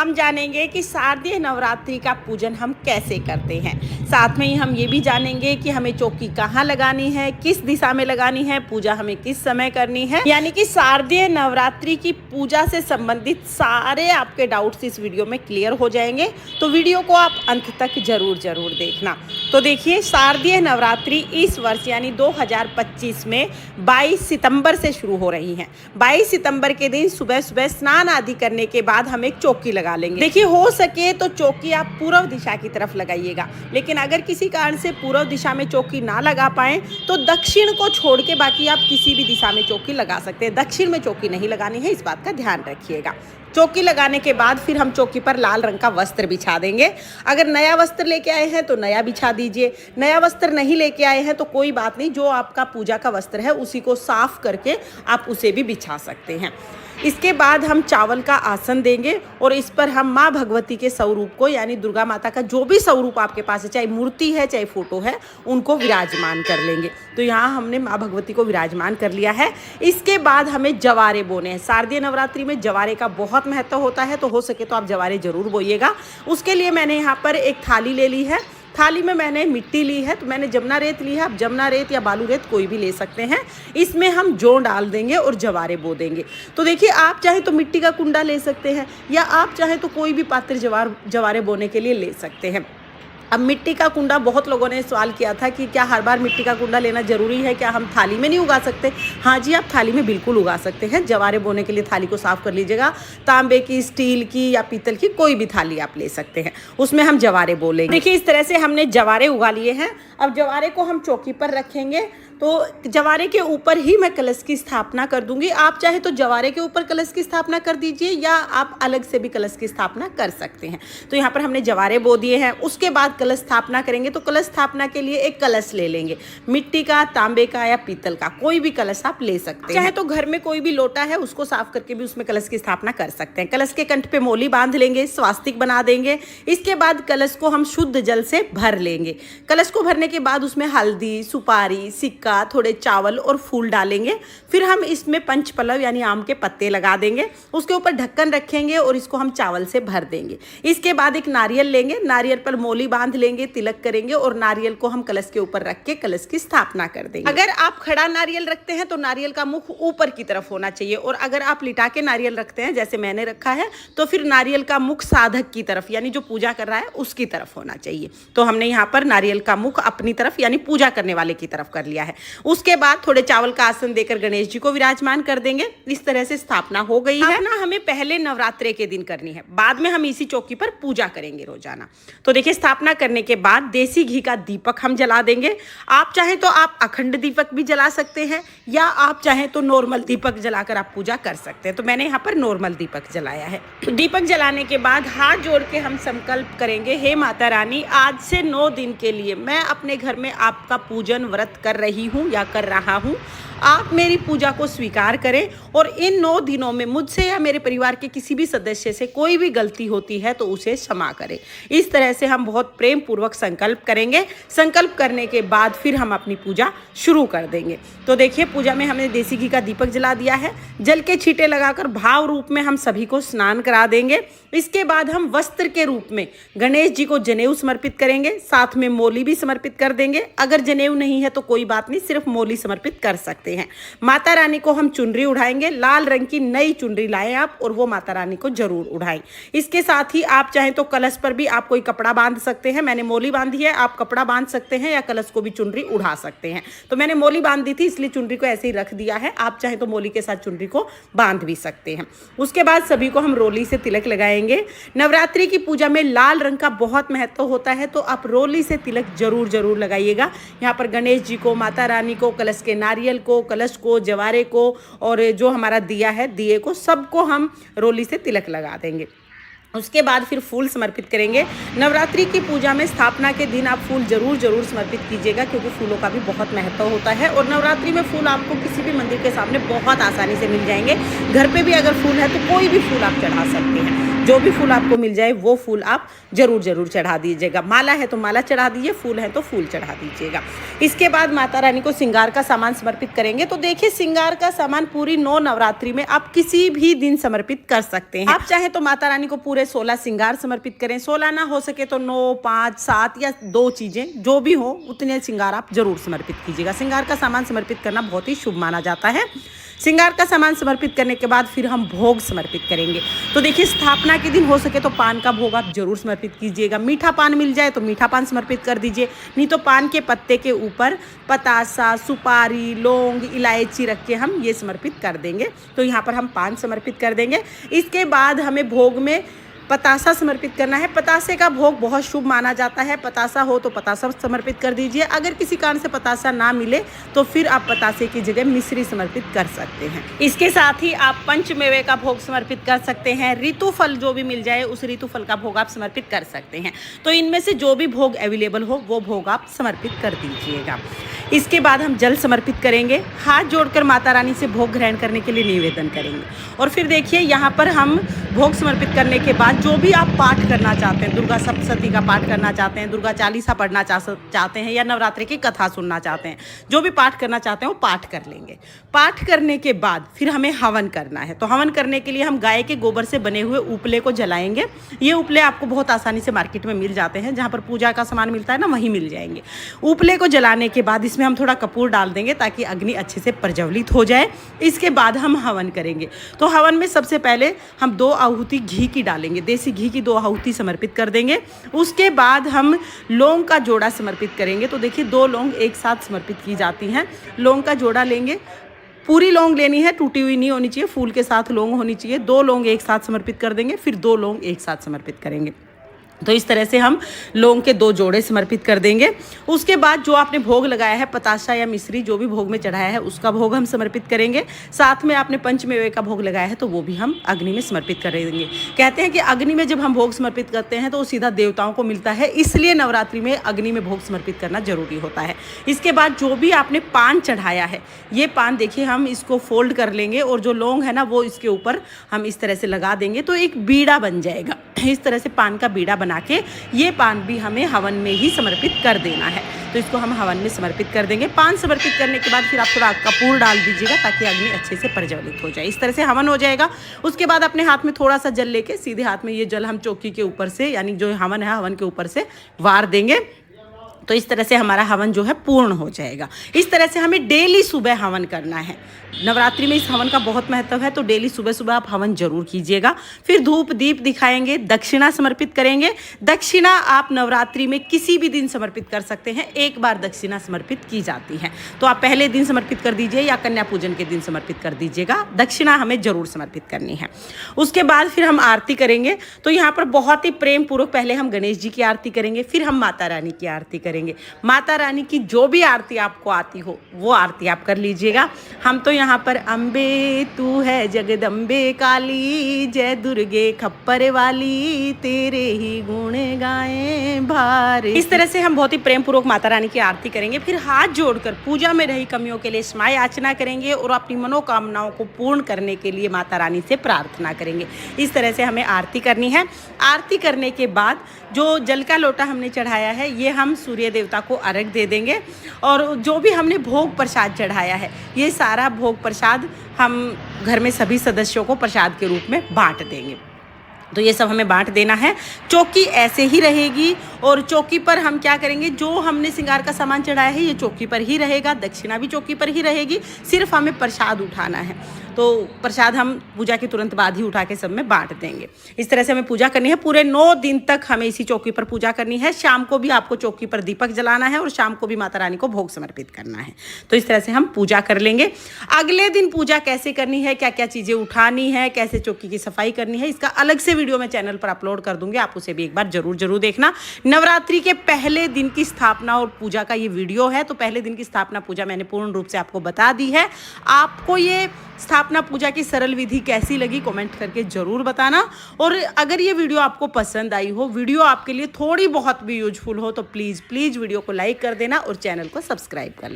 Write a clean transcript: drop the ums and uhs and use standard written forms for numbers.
हम जानेंगे कि शारदीय नवरात्रि का पूजन हम कैसे करते हैं। साथ में ही हम ये भी जानेंगे कि हमें चौकी कहाँ लगानी है, किस दिशा में लगानी है, पूजा हमें किस समय करनी है। यानी कि शारदीय नवरात्रि की पूजा से संबंधित सारे आपके डाउट्स इस वीडियो में क्लियर हो जाएंगे। तो वीडियो को आप अंत तक जरूर देखना। तो देखिए, शारदीय नवरात्रि इस वर्ष यानी 2025 में 22 सितंबर से शुरू हो रही है। 22 सितंबर के दिन सुबह सुबह स्नान आदि करने के बाद हम एक चौकी लगा लेंगे। देखिए, हो सके तो चौकी आप पूर्व दिशा की तरफ लगाइएगा, लेकिन अगर किसी कारण से पूर्व दिशा में चौकी ना लगा पाए तो दक्षिण को छोड़ के बाकी आप किसी भी दिशा में चौकी लगा सकते हैं। दक्षिण में चौकी नहीं लगानी है, इस बात का ध्यान रखिएगा। चौकी लगाने के बाद फिर हम चौकी पर लाल रंग का वस्त्र बिछा देंगे। अगर नया वस्त्र लेके आए हैं तो नया बिछा दीजिए, नया वस्त्र नहीं लेके आए हैं तो कोई बात नहीं, जो आपका पूजा का वस्त्र है उसी को साफ करके आप उसे भी बिछा सकते हैं। इसके बाद हम चावल का आसन देंगे और इस पर हम माँ भगवती के स्वरूप को यानी दुर्गा माता का जो भी स्वरूप आपके पास है, चाहे मूर्ति है चाहे फोटो है, उनको विराजमान कर लेंगे। तो यहाँ हमने माँ भगवती को विराजमान कर लिया है। इसके बाद हमें जवारे बोने हैं। शारदीय नवरात्रि में जवारे का बहुत महत्व होता है, तो हो सके तो आप जवारे जरूर बोइएगा। उसके लिए मैंने यहाँ पर एक थाली ले ली है। थाली में मैंने मिट्टी ली है, तो मैंने जमुना रेत ली है। आप जमुना रेत या बालू रेत कोई भी ले सकते हैं। इसमें हम जौ डाल देंगे और जवारे बो देंगे। तो देखिए, आप चाहे तो मिट्टी का कुंडा ले सकते हैं या आप चाहे तो कोई भी पात्र जवारे बोने के लिए ले सकते हैं। अब मिट्टी का कुंडा, बहुत लोगों ने सवाल किया था कि क्या हर बार मिट्टी का कुंडा लेना जरूरी है, क्या हम थाली में नहीं उगा सकते? हाँ जी, आप थाली में बिल्कुल उगा सकते हैं। जवारे बोने के लिए थाली को साफ कर लीजिएगा। तांबे की, स्टील की या पीतल की कोई भी थाली आप ले सकते हैं, उसमें हम जवारे बोलेंगे। देखिए, इस तरह से हमने जवारे उगा लिए हैं। अब जवारे को हम चौकी पर रखेंगे, तो जवारे के ऊपर ही मैं कलश की स्थापना कर दूंगी। आप चाहे तो जवारे के ऊपर कलश की स्थापना कर दीजिए या आप अलग से भी कलश की स्थापना कर सकते हैं। तो यहाँ पर हमने जवारे बो दिए हैं। उसके बाद कलश स्थापना करेंगे, तो कलश स्थापना के लिए एक कलश ले लेंगे। मिट्टी का, तांबे का या पीतल का, कोई भी कलश आप ले सकते हैं। चाहे तो घर में कोई भी लोटा है उसको साफ करके भी उसमें कलश की स्थापना कर सकते हैं। कलश के कंठ पे मोली बांध लेंगे, स्वास्तिक बना देंगे। इसके बाद कलश को हम शुद्ध जल से भर लेंगे। कलश को भरने के बाद उसमें हल्दी, सुपारी, सिक्का, थोड़े चावल और फूल डालेंगे। फिर हम इसमें पंचपलव यानी आम के पत्ते लगा देंगे। उसके ऊपर ढक्कन रखेंगे और इसको हम चावल से भर देंगे। इसके बाद एक नारियल लेंगे, नारियल पर मोली बांध लेंगे, तिलक करेंगे और नारियल को हम कलश के ऊपर रख के कलश की स्थापना कर देंगे। अगर आप खड़ा नारियल रखते हैं तो नारियल का मुख ऊपर की तरफ होना चाहिए, और अगर आप लिटा के नारियल रखते हैं जैसे मैंने रखा है तो फिर नारियल का मुख साधक की तरफ यानी जो पूजा कर रहा है उसकी तरफ होना चाहिए। तो हमने यहाँ पर नारियल का मुख अपनी तरफ यानी पूजा करने वाले की तरफ कर लिया है। उसके बाद थोड़े चावल का आसन देकर गणेश जी को विराजमान कर देंगे। इस तरह से स्थापना हो गई है ना। हमें पहले नवरात्रे के दिन करनी है, बाद में हम इसी चौकी पर पूजा करेंगे रोजाना। तो देखिए, स्थापना करने के बाद देसी घी का दीपक हम जला देंगे। आप चाहें तो आप अखंड दीपक भी जला सकते हैं या आप चाहें तो नॉर्मल दीपक जलाकर आप पूजा कर सकते हैं। तो मैंने यहाँ पर नॉर्मल दीपक जलाया है। दीपक जलाने के बाद हाथ जोड़ के हम संकल्प करेंगे, हे माता रानी, आज से 9 दिन के लिए मैं अपने घर में आपका पूजन व्रत कर रही हूँ या कर रहा हूँ। आप मेरी पूजा को स्वीकार करें और इन 9 दिनों में मुझसे या मेरे परिवार के किसी भी सदस्य से कोई भी गलती होती है तो उसे क्षमा करें। इस तरह से हम बहुत प्रेम पूर्वक संकल्प करेंगे। संकल्प करने के बाद फिर हम अपनी पूजा शुरू कर देंगे। तो देखिए, पूजा में हमने देसी घी का दीपक जला दिया है। जल के छींटे लगाकर भाव रूप में हम सभी को स्नान करा देंगे। इसके बाद हम वस्त्र के रूप में गणेश जी को जनेऊ समर्पित करेंगे, साथ में मोली भी समर्पित कर देंगे। अगर जनेऊ नहीं है तो कोई बात नहीं, सिर्फ मोली समर्पित कर सकते हैं। माता रानी को हम चुनरी उड़ाएंगे। लाल रंग की नई चुनरी लाएं आप और वो माता रानी को जरूर उड़ाएं। इसके साथ ही आप चाहें तो कलश पर भी आप कोई कपड़ा बांध सकते हैं। मैंने मोली बांधी है, आप कपड़ा बांध सकते हैं या कलश को भी चुनरी उड़ा सकते हैं। तो मैंने मोली बांध दी थी इसलिए चुनरी को ऐसे ही रख दिया है। आप चाहें तो मोली के साथ चुनरी को बांध भी सकते हैं। उसके बाद सभी को हम रोली से तिलक लगाएंगे। नवरात्रि की पूजा में लाल रंग का बहुत महत्व होता है, तो आप रोली से तिलक जरूर लगाइएगा। यहाँ पर गणेश जी को, माता रानी को, कलश के नारियल को, कलश को, जवारे को और जो हमारा दिया है दिए को, सबको हम रोली से तिलक लगा देंगे। उसके बाद फिर फूल समर्पित करेंगे। नवरात्रि की पूजा में स्थापना के दिन आप फूल जरूर समर्पित कीजिएगा, क्योंकि फूलों का भी बहुत महत्व होता है। और नवरात्रि में फूल आपको किसी भी मंदिर के सामने बहुत आसानी से मिल जाएंगे। घर पे भी अगर फूल है तो कोई भी फूल आप चढ़ा सकते हैं। जो भी फूल आपको मिल जाए वो फूल आप जरूर चढ़ा दीजिएगा। माला है तो माला चढ़ा दीजिए, फूल है तो फूल चढ़ा दीजिएगा। इसके बाद माता रानी को श्रृंगार का सामान समर्पित करेंगे। तो देखिए, श्रृंगार का सामान पूरी 9 नवरात्रि में आप किसी भी दिन समर्पित कर सकते हैं। आप चाहे तो माता रानी को पूरे 16 श्रृंगार समर्पित करें, 16 ना हो सके तो 9, 5, 7 या 2 चीजें जो भी हो उतने श्रृंगार आप जरूर समर्पित कीजिएगा। श्रृंगार का सामान समर्पित करना बहुत ही शुभ माना जाता है। श्रृंगार का सामान समर्पित करने के बाद फिर हम भोग समर्पित करेंगे। तो देखिए, स्थापना के दिन हो सके तो पान का भोग आप जरूर समर्पित कीजिएगा। मीठा पान मिल जाए तो मीठा पान समर्पित कर दीजिए, नहीं तो पान के पत्ते के ऊपर पतासा, सुपारी, लौंग, इलायची रख के हम ये समर्पित कर देंगे। तो यहाँ पर हम पान समर्पित कर देंगे। इसके बाद हमें भोग में पतासा समर्पित करना है। पतासे का भोग बहुत शुभ माना जाता है। पतासा हो तो पतासा समर्पित कर दीजिए। अगर किसी कारण से पतासा ना मिले तो फिर आप पतासे की जगह मिश्री समर्पित कर सकते हैं। इसके साथ ही आप पंचमेवे का भोग समर्पित कर सकते हैं। ऋतु फल जो भी मिल जाए उस ऋतु फल का भोग आप समर्पित कर सकते हैं। तो इनमें से जो भी भोग अवेलेबल हो वो भोग आप समर्पित कर दीजिएगा। इसके बाद हम जल समर्पित करेंगे। हाथ जोड़कर माता रानी से भोग ग्रहण करने के लिए निवेदन करेंगे। और फिर देखिए, यहाँ पर हम भोग समर्पित करने के बाद जो भी आप पाठ करना चाहते हैं, दुर्गा सप्तशती का पाठ करना चाहते हैं, दुर्गा चालीसा पढ़ना चाहते हैं या नवरात्रि की कथा सुनना चाहते हैं, जो भी पाठ करना चाहते हैं वो पाठ कर लेंगे। पाठ करने के बाद फिर हमें हवन करना है। तो हवन करने के लिए हम गाय के गोबर से बने हुए उपले को जलाएंगे। ये उपले आपको बहुत आसानी से मार्केट में मिल जाते हैं, जहाँ पर पूजा का सामान मिलता है ना, वहीं मिल जाएंगे। उपले को जलाने के बाद इसमें हम थोड़ा कपूर डाल देंगे ताकि अग्नि अच्छे से प्रज्वलित हो जाए। इसके बाद हम हवन करेंगे। तो हवन में सबसे पहले हम 2 आहुति घी की डालेंगे। देसी घी की 2 आहुति समर्पित कर देंगे। उसके बाद हम लौंग का जोड़ा समर्पित करेंगे। तो देखिए, 2 लौंग एक साथ समर्पित की जाती हैं। लौंग का जोड़ा लेंगे, पूरी लौंग लेनी है, टूटी हुई नहीं होनी चाहिए, फूल के साथ लौंग होनी चाहिए। 2 लौंग एक साथ समर्पित कर देंगे, फिर 2 लौंग एक साथ समर्पित करेंगे। तो इस तरह से हम लौंग के 2 जोड़े समर्पित कर देंगे। उसके बाद जो आपने भोग लगाया है, पतासा या मिश्री जो भी भोग में चढ़ाया है, उसका भोग हम समर्पित करेंगे। साथ में आपने पंचमेवे का भोग लगाया है तो वो भी हम अग्नि में समर्पित कर देंगे। कहते हैं कि अग्नि में जब हम भोग समर्पित करते हैं तो वो सीधा देवताओं को मिलता है, इसलिए नवरात्रि में अग्नि में भोग समर्पित करना जरूरी होता है। इसके बाद जो भी आपने पान चढ़ाया है, ये पान देखिए हम इसको फोल्ड कर लेंगे और जो लौंग है ना वो इसके ऊपर हम इस तरह से लगा देंगे तो एक बीड़ा बन जाएगा। इस तरह से पान का बीड़ा बना के ये पान भी हमें हवन में ही समर्पित कर देना है। तो इसको हम हवन में समर्पित कर देंगे। पान समर्पित करने के बाद फिर आप थोड़ा कपूर डाल दीजिएगा ताकि अग्नि अच्छे से प्रज्वलित हो जाए। इस तरह से हवन हो जाएगा। उसके बाद अपने हाथ में थोड़ा सा जल लेके सीधे हाथ में ये जल हम चौकी के ऊपर से, यानी जो हवन है हवन के ऊपर से वार देंगे। तो इस तरह से हमारा हवन जो है पूर्ण हो जाएगा। इस तरह से हमें डेली सुबह हवन करना है। नवरात्रि में इस हवन का बहुत महत्व है, तो डेली सुबह सुबह आप हवन जरूर कीजिएगा। फिर धूप दीप दिखाएंगे, दक्षिणा समर्पित करेंगे। दक्षिणा आप नवरात्रि में किसी भी दिन समर्पित कर सकते हैं, एक बार दक्षिणा समर्पित की जाती है। तो आप पहले दिन समर्पित कर दीजिए या कन्या पूजन के दिन समर्पित कर दीजिएगा। दक्षिणा हमें जरूर समर्पित करनी है। उसके बाद फिर हम आरती करेंगे। तो यहाँ पर बहुत ही प्रेम पूर्वक पहले हम गणेश जी की आरती करेंगे, फिर हम माता रानी की आरती करेंगे। माता रानी की जो भी आरती आपको आती हो वो आरती आप कर लीजिएगा। हम तो यहाँ पर अम्बे तू है जगदम्बे काली, जय दुर्गे खप्पर वाली, तेरे ही गुण गाए भारे। इस तरह से हम बहुत ही प्रेम पूर्वक माता रानी की आरती करेंगे। फिर हाथ जोड़कर पूजा में रही कमियों के लिए क्षमा याचना करेंगे और अपनी मनोकामनाओं को पूर्ण करने के लिए माता रानी से प्रार्थना करेंगे। इस तरह से हमें आरती करनी है। आरती करने के बाद जो जल का लोटा हमने चढ़ाया है ये हम सूर्य देवता को अर्घ दे देंगे। और जो भी हमने भोग प्रसाद चढ़ाया है ये सारा भोग प्रसाद हम घर में सभी सदस्यों को प्रसाद के रूप में बांट देंगे। तो ये सब हमें बांट देना है। चौकी ऐसे ही रहेगी और चौकी पर हम क्या करेंगे, जो हमने श्रृंगार का सामान चढ़ाया है ये चौकी पर ही रहेगा, दक्षिणा भी चौकी पर ही रहेगी, सिर्फ हमें प्रसाद उठाना है। तो प्रसाद हम पूजा के तुरंत बाद ही उठा के सब में बांट देंगे। इस तरह से हमें पूजा करनी है। पूरे 9 दिन तक हमें इसी चौकी पर पूजा करनी है। शाम को भी आपको चौकी पर दीपक जलाना है और शाम को भी माता रानी को भोग समर्पित करना है। तो इस तरह से हम पूजा कर लेंगे। अगले दिन पूजा कैसे करनी है, क्या क्या चीज़ें उठानी है, कैसे चौकी की सफाई करनी है, इसका अलग से वीडियो मैं चैनल पर अपलोड कर दूंगी। आप उसे भी एक बार जरूर देखना। नवरात्रि के पहले दिन की स्थापना और पूजा का ये वीडियो है। तो पहले दिन की स्थापना पूजा मैंने पूर्ण रूप से आपको बता दी है। आपको ये स्थापना पूजा की सरल विधि कैसी लगी कमेंट करके जरूर बताना। और अगर ये वीडियो आपको पसंद आई हो, वीडियो आपके लिए थोड़ी बहुत भी यूजफुल हो, तो प्लीज़ वीडियो को लाइक कर देना और चैनल को सब्सक्राइब कर लेना।